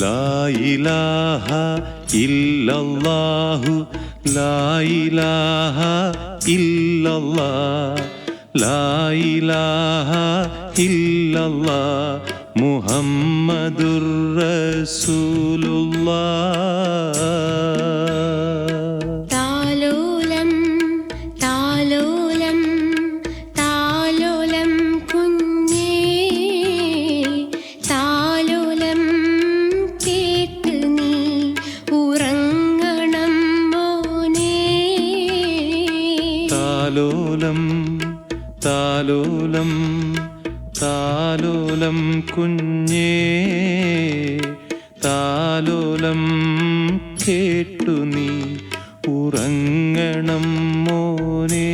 ലാ ഇലാഹ ഇല്ലല്ലാഹു ലാ ഇലാഹ ഇല്ലല്ലാഹ് ലാ ഇലാഹ ഇല്ലല്ലാഹ് മുഹമ്മദുർ റസൂലുള്ളാഹ്. താലോലം താലോലം താലോലം കുഞ്ഞേ താലോലം കേട്ട് നീ ഉറങ്ങണം മോനേ. താലോലം താലോലം താലോലം കുഞ്ഞേ താലോലം കേട്ടു നീ ഉറങ്ങണം മോനേ.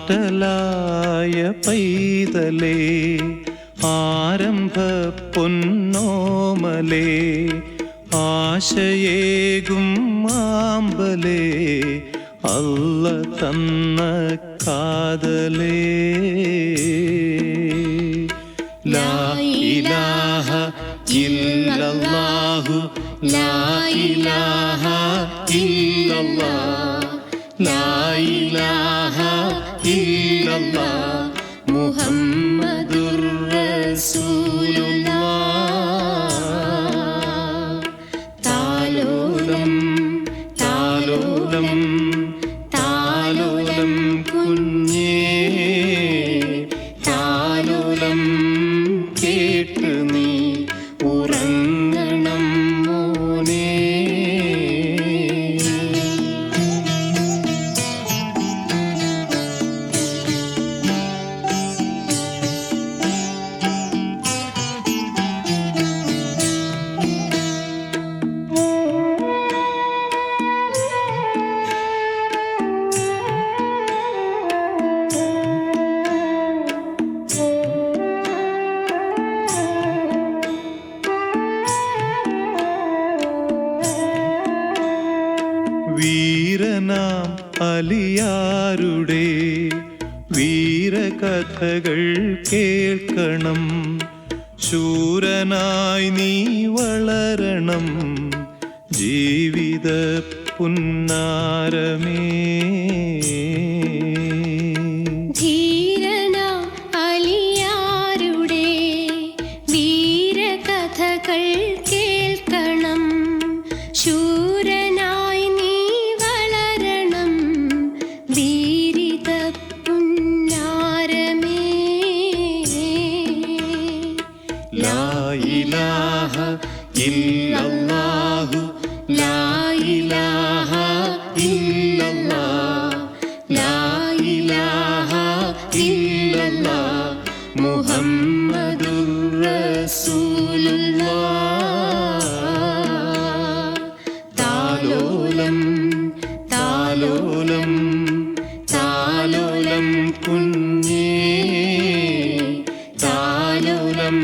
ആറ്റലായ പൈതലേ ആരംഭ പൊന്നോമലേ ആശയേകും മാമ്പലേ അല്ല തന്ന കാതലേ. ലാ ഇലാഹ ഇല്ലല്ലാഹു ലാ ഇലാഹ ഇല്ലല്ലാഹ് ലാ ഇലാഹ ഇല്ലല്ലാഹ് മുഹമ്മദുർ റസൂലുള്ളാഹ്. താലോലം താലോലം താലോലം കുഞ്ഞേ താലോലം കേട്ട് നീ ഉറങ്ങണം മോനേ. വീരനാം അലിയാരുടെ വീരകഥകൾ കേൾക്കണം. ശൂരനായി നീ വളരണം ജീവിത പുന്നാരമേ. ധീരനാം അലിയാരുടെ വീരകഥകൾ കേൾക്കണം. ശൂരനായി നീ വളരണം വീരിത പുന്നാരമേ. ലാ ഇലാഹ ഇല്ലല്ലാഹു ലാ ഇലാഹ ഇല്ലല്ലാഹ് ലാ ഇലാഹ ഇല്ലല്ലാഹ് മുഹമ്മദുർ റസൂലുള്ളാഹ്. താലോലം താലോലം താലോലം കുഞ്ഞേ താലോലം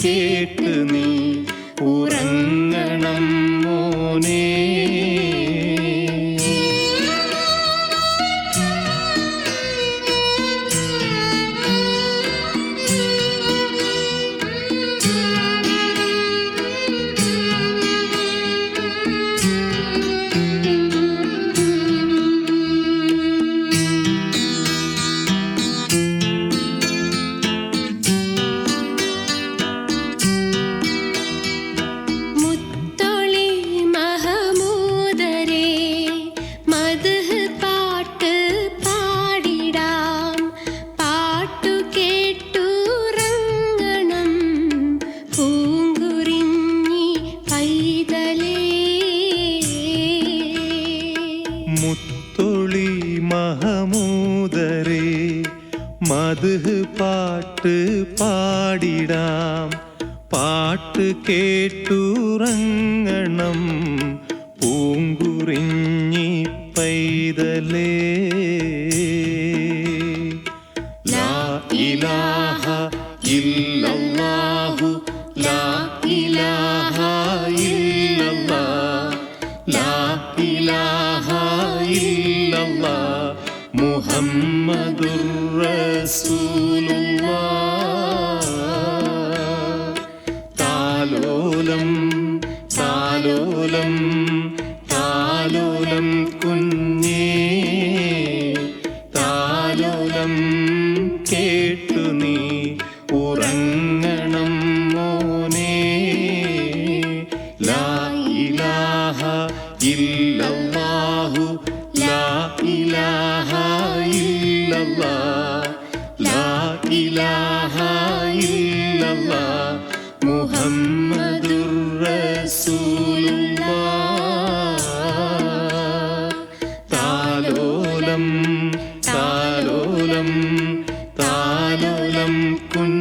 കേട്ട് നീ ഉറങ്ങണം മോനേ. വിനോദരേ മധു പാട്ട് പാടിടാം, പാട്ട് കേട്ടുറങ്ങണം പൂങ്കുറിഞ്ഞി പൈതലേ. ലാ ഇലാഹ ഇല്ലല്ലാഹു ലാ ഇലാഹ ഇല്ലല്ലാഹ് ലാ ഇലാഹ ഇല്ലല്ലാഹ് മുഹമ്മദുർ റസൂലുള്ളാഹ്. താലോലം താലോലം താലോലം കുഞ്ഞേ, താലോലം കേട്ടു നീ ഉറങ്ങണം മോനെ. ലാ ഇലാഹ ഇല്ലല്ലാഹു ലാ ഇലാഹ ഇല്ലല്ലാഹ് ലാ ഇലാഹ ഇല്ലല്ലാഹ് മുഹമ്മദുർ റസൂലുള്ളാഹ്. താലോലം താലോലം താലോലം കുഞ്ഞേ.